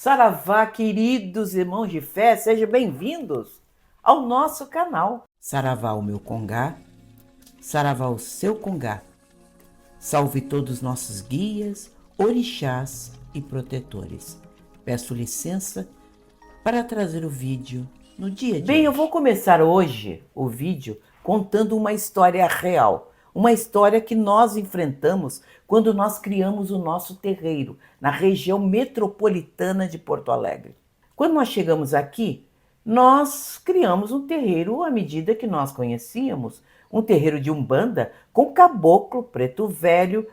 Saravá, queridos irmãos de fé, sejam bem-vindos ao nosso canal. Saravá o meu congá, saravá o seu congá. Salve todos os nossos guias, orixás e protetores. Peço licença para trazer o vídeo no dia de hoje. Eu vou começar hoje o vídeo contando uma história real. Uma história que nós enfrentamos quando nós criamos o nosso terreiro, na região metropolitana de Porto Alegre. Quando nós chegamos aqui, nós criamos um terreiro à medida que nós conhecíamos, um terreiro de Umbanda com caboclo, preto velho.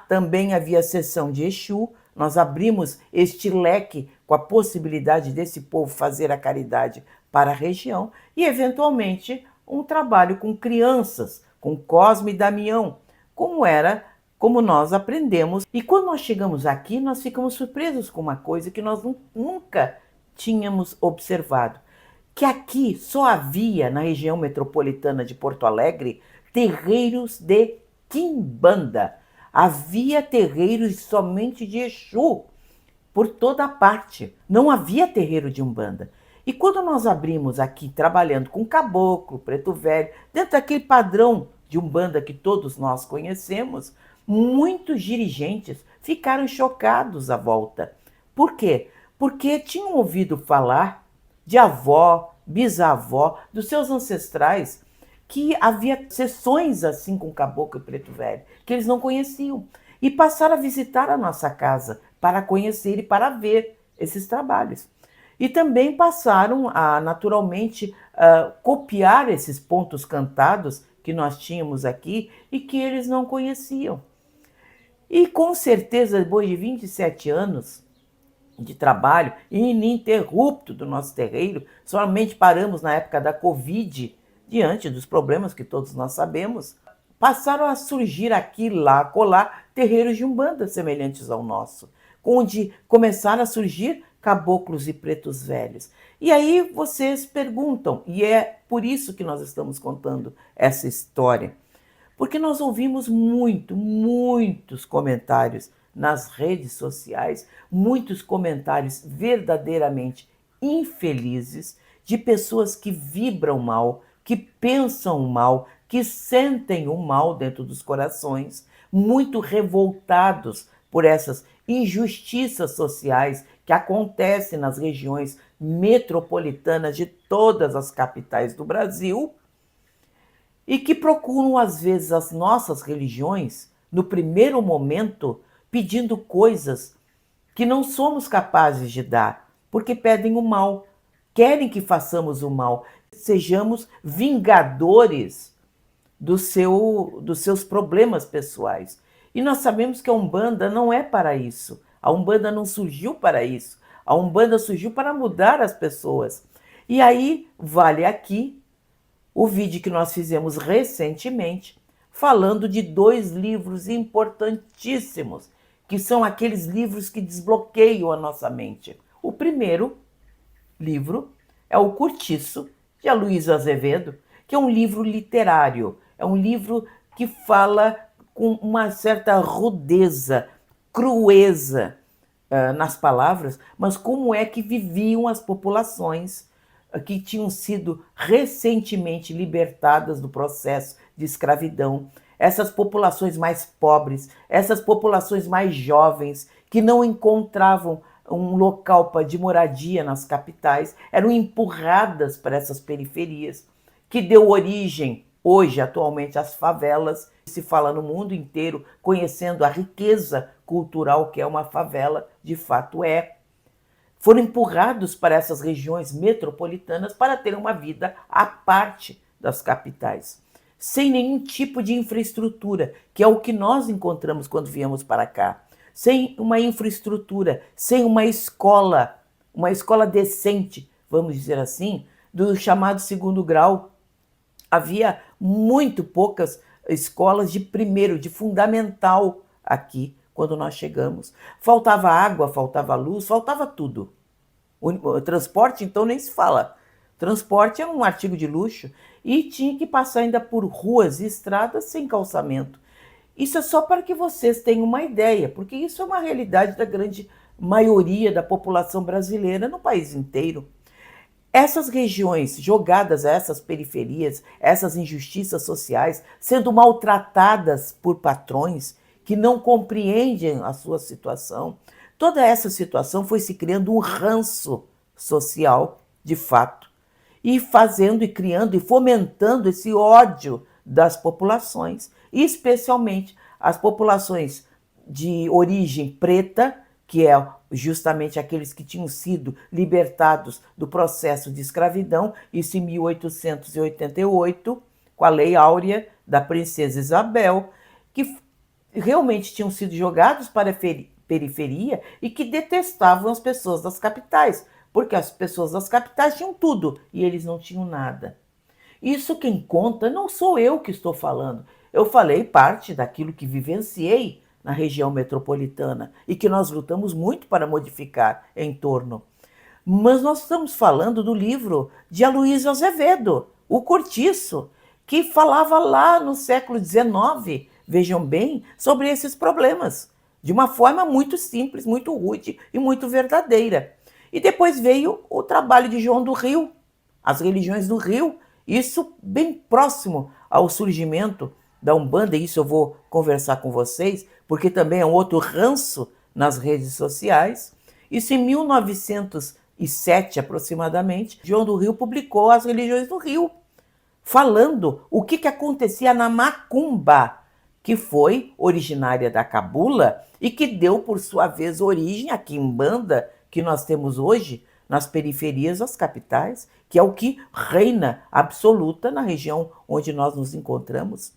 Também havia sessão de Exu. Nós abrimos este leque com a possibilidade desse povo fazer a caridade para a região e, eventualmente, um trabalho com crianças, com Cosme e Damião, como nós aprendemos. E quando nós chegamos aqui, nós ficamos surpresos com uma coisa que nós nunca tínhamos observado, que aqui só havia, na região metropolitana de Porto Alegre, terreiros de quimbanda. Havia terreiros somente de Exu por toda a parte. Não havia terreiro de Umbanda. E quando nós abrimos aqui, trabalhando com caboclo, preto velho, dentro daquele padrão de Umbanda que todos nós conhecemos, muitos dirigentes ficaram chocados à volta. Por quê? Porque tinham ouvido falar de avó, bisavó, dos seus ancestrais, que havia sessões assim com caboclo e preto velho, que eles não conheciam. E passaram a visitar a nossa casa para conhecer e para ver esses trabalhos. E também passaram a, naturalmente, copiar esses pontos cantados que nós tínhamos aqui e que eles não conheciam. E com certeza, depois de 27 anos de trabalho ininterrupto do nosso terreiro, somente paramos na época da Covid, diante dos problemas que todos nós sabemos, passaram a surgir aqui, lá, colar, terreiros de Umbanda semelhantes ao nosso, onde começaram a surgir caboclos e pretos velhos. E aí vocês perguntam, e é por isso que nós estamos contando essa história, porque nós ouvimos muitos comentários nas redes sociais, muitos comentários verdadeiramente infelizes de pessoas que vibram mal, que pensam mal, que sentem o mal dentro dos corações, muito revoltados por essas injustiças sociais que acontecem nas regiões metropolitanas de todas as capitais do Brasil e que procuram, às vezes, as nossas religiões, no primeiro momento, pedindo coisas que não somos capazes de dar, porque pedem o mal, querem que façamos o mal, sejamos vingadores dos seus problemas pessoais. E nós sabemos que a Umbanda não é para isso. A Umbanda não surgiu para isso. A Umbanda surgiu para mudar as pessoas. E aí vale aqui o vídeo que nós fizemos recentemente, falando de 2 livros importantíssimos, que são aqueles livros que desbloqueiam a nossa mente. O primeiro livro é O Curtiço, de Aloysio Azevedo, que é um livro literário, é um livro que fala com uma certa rudeza, crueza nas palavras, mas como é que viviam as populações que tinham sido recentemente libertadas do processo de escravidão, essas populações mais pobres, essas populações mais jovens, que não encontravam um local de moradia nas capitais, eram empurradas para essas periferias, que deu origem, hoje, atualmente, às favelas. Se fala no mundo inteiro, conhecendo a riqueza cultural que é uma favela, de fato é. Foram empurrados para essas regiões metropolitanas para ter uma vida à parte das capitais, sem nenhum tipo de infraestrutura, que é o que nós encontramos quando viemos para cá. Sem uma infraestrutura, sem uma escola decente, vamos dizer assim, do chamado segundo grau. Havia muito poucas escolas de primeiro, de fundamental aqui, quando nós chegamos. Faltava água, faltava luz, faltava tudo. O transporte, então, nem se fala. Transporte é um artigo de luxo e tinha que passar ainda por ruas e estradas sem calçamento. Isso é só para que vocês tenham uma ideia, porque isso é uma realidade da grande maioria da população brasileira no país inteiro. Essas regiões jogadas a essas periferias, essas injustiças sociais, sendo maltratadas por patrões que não compreendem a sua situação, toda essa situação foi se criando um ranço social, de fato, e fazendo e criando e fomentando esse ódio das populações, especialmente as populações de origem preta, que é justamente aqueles que tinham sido libertados do processo de escravidão, isso em 1888, com a Lei Áurea da Princesa Isabel, que realmente tinham sido jogados para a periferia e que detestavam as pessoas das capitais, porque as pessoas das capitais tinham tudo e eles não tinham nada. Isso quem conta não sou eu que estou falando. Eu falei parte daquilo que vivenciei na região metropolitana e que nós lutamos muito para modificar em torno. Mas nós estamos falando do livro de Aloysio Azevedo, O Cortiço, que falava lá no século XIX, vejam bem, sobre esses problemas, de uma forma muito simples, muito rude e muito verdadeira. E depois veio o trabalho de João do Rio, As Religiões do Rio, isso bem próximo ao surgimento da Umbanda, e isso eu vou conversar com vocês, porque também é um outro ranço nas redes sociais. Isso em 1907, aproximadamente, João do Rio publicou As Religiões do Rio, falando o que acontecia na macumba, que foi originária da cabula e que deu, por sua vez, origem à quimbanda que nós temos hoje nas periferias das capitais, que é o que reina absoluta na região onde nós nos encontramos.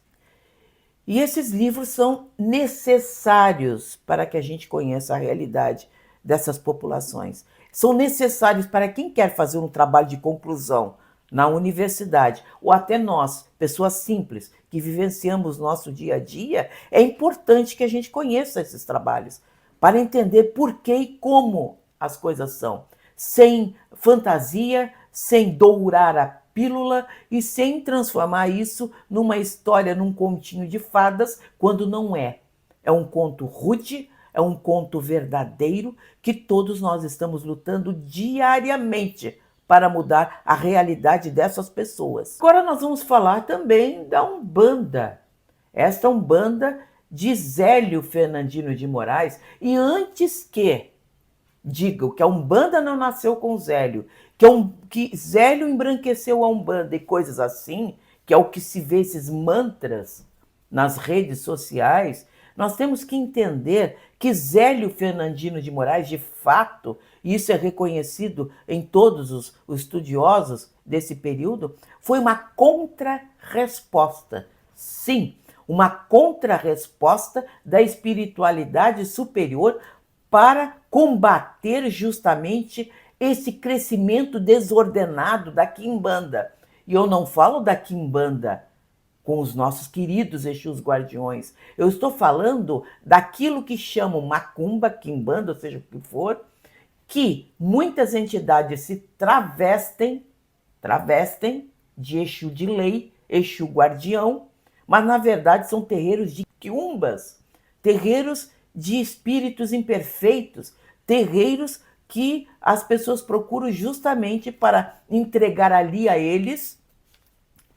E esses livros são necessários para que a gente conheça a realidade dessas populações. São necessários para quem quer fazer um trabalho de conclusão na universidade, ou até nós, pessoas simples, que vivenciamos nosso dia a dia, é importante que a gente conheça esses trabalhos, para entender por que e como as coisas são, sem fantasia, sem dourar a pílula e sem transformar isso numa história, num continho de fadas, quando não é. É um conto rude, é um conto verdadeiro, que todos nós estamos lutando diariamente para mudar a realidade dessas pessoas. Agora nós vamos falar também da Umbanda. Esta Umbanda de Zélio Fernandino de Moraes, e antes que digam que a Umbanda não nasceu com Zélio, que Zélio embranqueceu a Umbanda e coisas assim, que é o que se vê esses mantras nas redes sociais, nós temos que entender que Zélio Fernandino de Moraes, de fato, e isso é reconhecido em todos os estudiosos desse período, foi uma contrarresposta. Sim, uma contrarresposta da espiritualidade superior para combater justamente esse crescimento desordenado da quimbanda. E eu não falo da quimbanda com os nossos queridos Exus guardiões. Eu estou falando daquilo que chamam macumba, quimbanda, ou seja o que for, que muitas entidades se travestem de Exu de lei, Exu guardião, mas na verdade são terreiros de quiumbas, terreiros de espíritos imperfeitos, terreiros que as pessoas procuram justamente para entregar ali a eles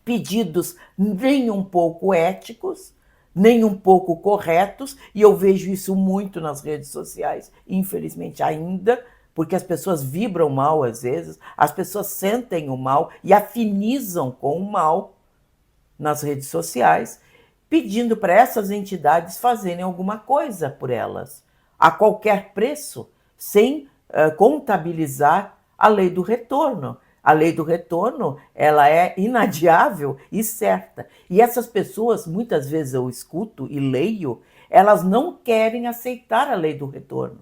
pedidos nem um pouco éticos, nem um pouco corretos, e eu vejo isso muito nas redes sociais, infelizmente ainda, porque as pessoas vibram mal às vezes, as pessoas sentem o mal e afinizam com o mal nas redes sociais, pedindo para essas entidades fazerem alguma coisa por elas, a qualquer preço, sem contabilizar a lei do retorno. A lei do retorno, ela é inadiável e certa. E essas pessoas, muitas vezes eu escuto e leio, elas não querem aceitar a lei do retorno.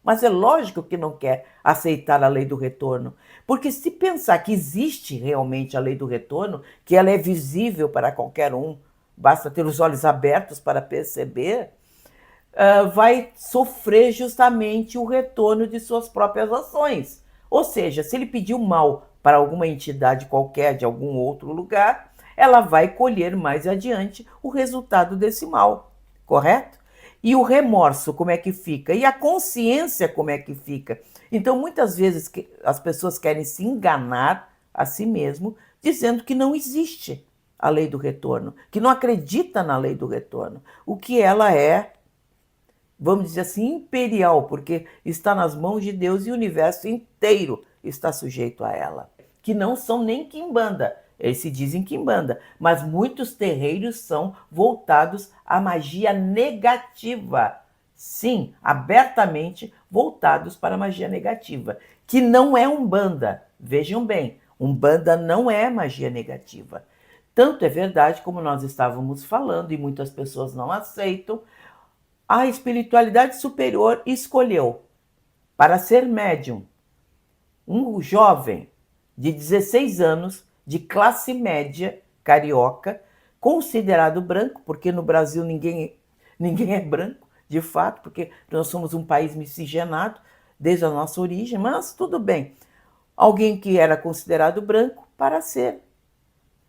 Mas é lógico que não quer aceitar a lei do retorno, porque se pensar que existe realmente a lei do retorno, que ela é visível para qualquer um, basta ter os olhos abertos para perceber, vai sofrer justamente o retorno de suas próprias ações. Ou seja, se ele pediu mal para alguma entidade qualquer de algum outro lugar, ela vai colher mais adiante o resultado desse mal, correto? E o remorso, como é que fica? E a consciência, como é que fica? Então, muitas vezes as pessoas querem se enganar a si mesmo, dizendo que não existe a lei do retorno, que não acredita na lei do retorno. O que ela é, vamos dizer assim, imperial, porque está nas mãos de Deus e o universo inteiro está sujeito a ela. Que não são nem quimbanda, eles se dizem quimbanda, mas muitos terreiros são voltados à magia negativa. Sim, abertamente voltados para a magia negativa, que não é umbanda. Vejam bem, umbanda não é magia negativa. Tanto é verdade, como nós estávamos falando, e muitas pessoas não aceitam, a espiritualidade superior escolheu para ser médium um jovem de 16 anos, de classe média carioca, considerado branco, porque no Brasil ninguém é branco, de fato, porque nós somos um país miscigenado desde a nossa origem, mas tudo bem. Alguém que era considerado branco para ser,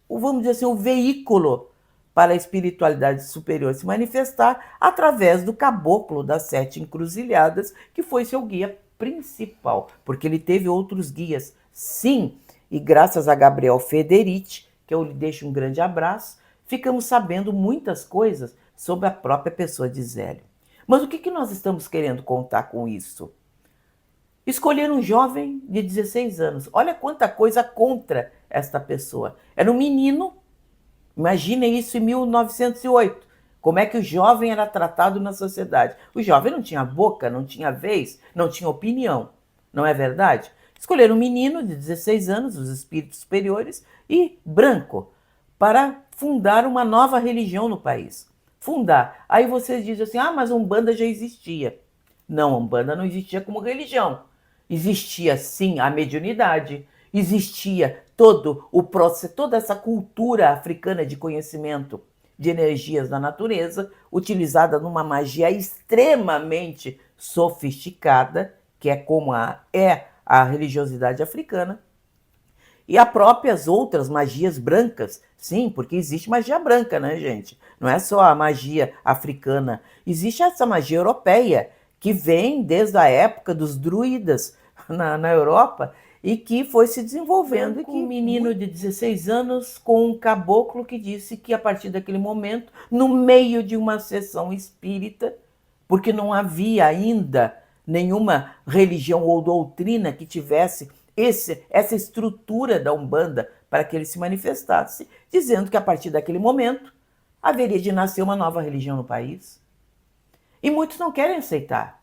vamos dizer assim, o veículo para a espiritualidade superior se manifestar através do caboclo das 7 encruzilhadas, que foi seu guia principal, porque ele teve outros guias, sim, e graças a Gabriel Federici, que eu lhe deixo um grande abraço, ficamos sabendo muitas coisas sobre a própria pessoa de Zélio. Mas o que nós estamos querendo contar com isso? Escolher um jovem de 16 anos. Olha quanta coisa contra esta pessoa. Era um menino, imaginem isso em 1908. Como é que o jovem era tratado na sociedade? O jovem não tinha boca, não tinha vez, não tinha opinião. Não é verdade? Escolheram um menino de 16 anos, os espíritos superiores, e branco, para fundar uma nova religião no país. Fundar. Aí vocês dizem assim, mas a Umbanda já existia. Não, a Umbanda não existia como religião. Existia, sim, a mediunidade, existia todo o processo, toda essa cultura africana de conhecimento de energias da natureza, utilizada numa magia extremamente sofisticada, que é como a religiosidade africana, e as próprias outras magias brancas, sim, porque existe magia branca, né, gente? Não é só a magia africana, existe essa magia europeia, que vem desde a época dos druidas na Europa, e que foi se desenvolvendo, e que um menino de 16 anos com um caboclo que disse que a partir daquele momento, no meio de uma sessão espírita, porque não havia ainda nenhuma religião ou doutrina que tivesse essa estrutura da Umbanda para que ele se manifestasse, dizendo que a partir daquele momento haveria de nascer uma nova religião no país. E muitos não querem aceitar.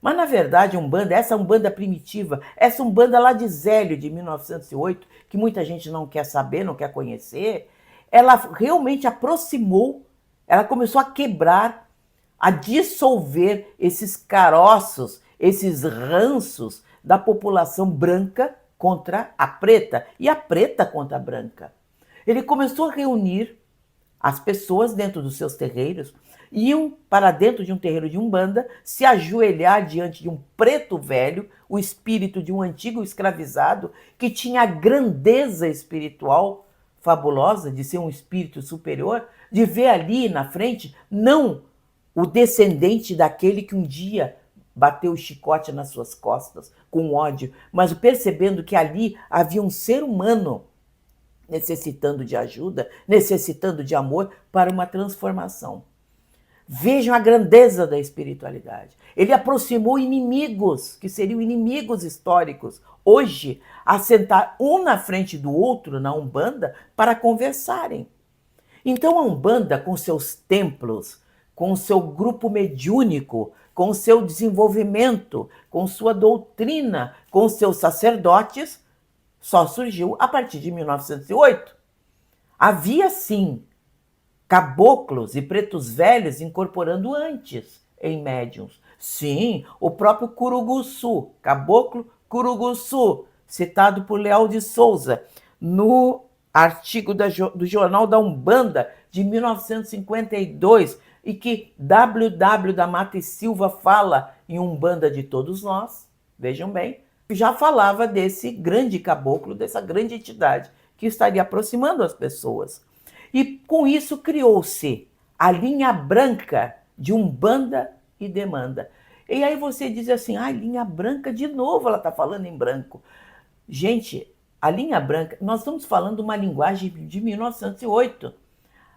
Mas, na verdade, a Umbanda, essa Umbanda primitiva, essa Umbanda lá de Zélio, de 1908, que muita gente não quer saber, não quer conhecer, ela realmente aproximou, ela começou a quebrar, a dissolver esses caroços, esses ranços da população branca contra a preta e a preta contra a branca. Ele começou a reunir as pessoas dentro dos seus terreiros, iam para dentro de um terreiro de Umbanda, se ajoelhar diante de um preto velho, o espírito de um antigo escravizado, que tinha a grandeza espiritual fabulosa de ser um espírito superior, de ver ali na frente, não o descendente daquele que um dia bateu o chicote nas suas costas com ódio, mas percebendo que ali havia um ser humano necessitando de ajuda, necessitando de amor para uma transformação. Vejam a grandeza da espiritualidade. Ele aproximou inimigos, que seriam inimigos históricos, hoje, a sentar um na frente do outro na Umbanda para conversarem. Então a Umbanda, com seus templos, com o seu grupo mediúnico, com o seu desenvolvimento, com sua doutrina, com seus sacerdotes, só surgiu a partir de 1908. Havia, sim, caboclos e pretos velhos incorporando antes em médiuns. Sim, o próprio Curuguçu, caboclo Curuguçu, citado por Leal de Souza, no artigo do Jornal da Umbanda de 1952, e que W. da Mata e Silva fala em Umbanda de Todos Nós, vejam bem, já falava desse grande caboclo, dessa grande entidade que estaria aproximando as pessoas. E com isso criou-se a linha branca de Umbanda e Demanda. E aí você diz assim, linha branca, de novo ela está falando em branco. Gente, a linha branca, nós estamos falando uma linguagem de 1908.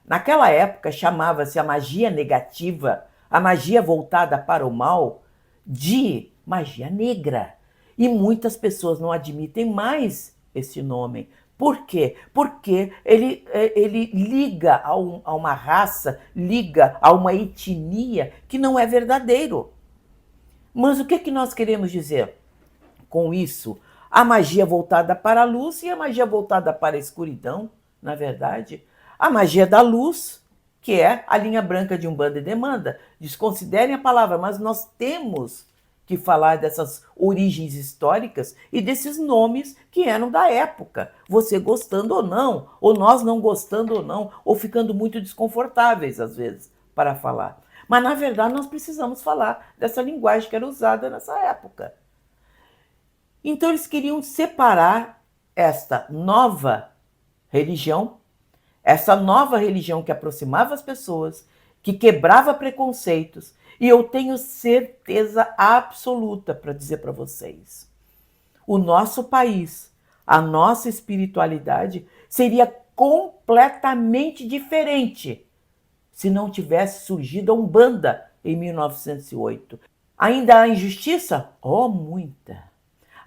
Naquela época chamava-se a magia negativa, a magia voltada para o mal, de magia negra. E muitas pessoas não admitem mais esse nome. Por quê? Porque ele liga a uma raça, liga a uma etnia que não é verdadeiro. Mas o que nós queremos dizer com isso? A magia voltada para a luz e a magia voltada para a escuridão, na verdade. A magia da luz, que é a linha branca de Umbanda e Demanda. Desconsiderem a palavra, mas nós temos que falar dessas origens históricas e desses nomes que eram da época. Você gostando ou nós não gostando ou não, ou ficando muito desconfortáveis, às vezes, para falar. Mas, na verdade, nós precisamos falar dessa linguagem que era usada nessa época. Então, eles queriam separar esta nova religião, essa nova religião que aproximava as pessoas, que quebrava preconceitos. E eu tenho certeza absoluta para dizer para vocês, o nosso país, a nossa espiritualidade seria completamente diferente se não tivesse surgido a Umbanda em 1908. Ainda há injustiça? Oh, muita.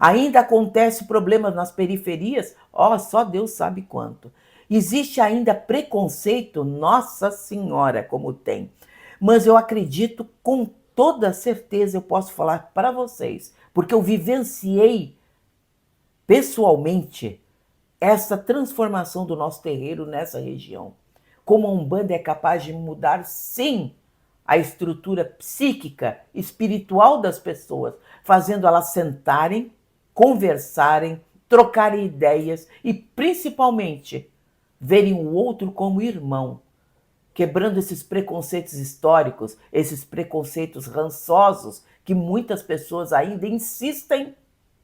Ainda acontece problemas nas periferias? Oh, só Deus sabe quanto. Existe ainda preconceito? Nossa Senhora, como tem. Mas eu acredito, com toda certeza, eu posso falar para vocês, porque eu vivenciei pessoalmente essa transformação do nosso terreiro nessa região. Como a Umbanda é capaz de mudar, sim, a estrutura psíquica, espiritual das pessoas, fazendo elas sentarem, conversarem, trocarem ideias e, principalmente, verem o outro como irmão, quebrando esses preconceitos históricos, esses preconceitos rançosos que muitas pessoas ainda insistem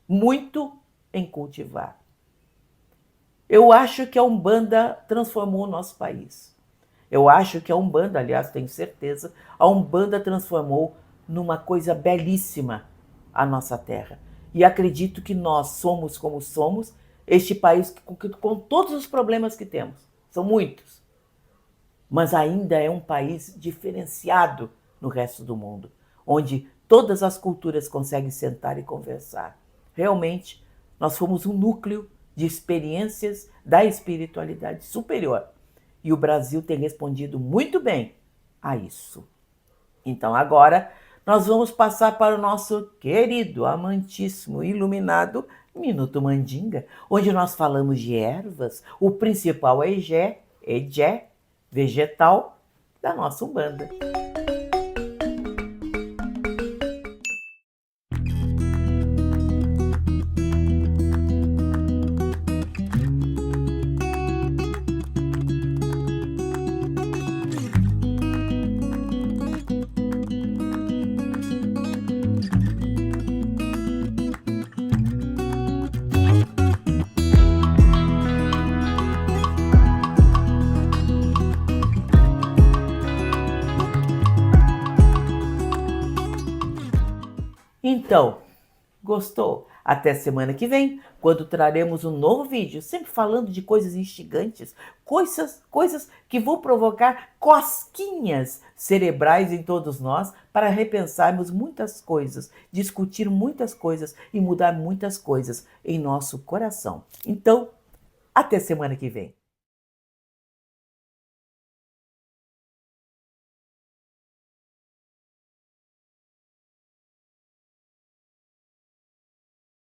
muito em cultivar. Eu acho que a Umbanda transformou o nosso país. Eu acho que a Umbanda, aliás, tenho certeza, a Umbanda transformou numa coisa belíssima a nossa terra. E acredito que nós somos como somos, este país com todos os problemas que temos, são muitos, mas ainda é um país diferenciado no resto do mundo, onde todas as culturas conseguem sentar e conversar. Realmente, nós fomos um núcleo de experiências da espiritualidade superior. E o Brasil tem respondido muito bem a isso. Então agora nós vamos passar para o nosso querido, amantíssimo, iluminado Minuto Mandinga, onde nós falamos de ervas. O principal é egé, vegetal da nossa Umbanda. Então, gostou? Até semana que vem, quando traremos um novo vídeo, sempre falando de coisas instigantes, coisas que vão provocar cosquinhas cerebrais em todos nós para repensarmos muitas coisas, discutir muitas coisas e mudar muitas coisas em nosso coração. Então, até semana que vem.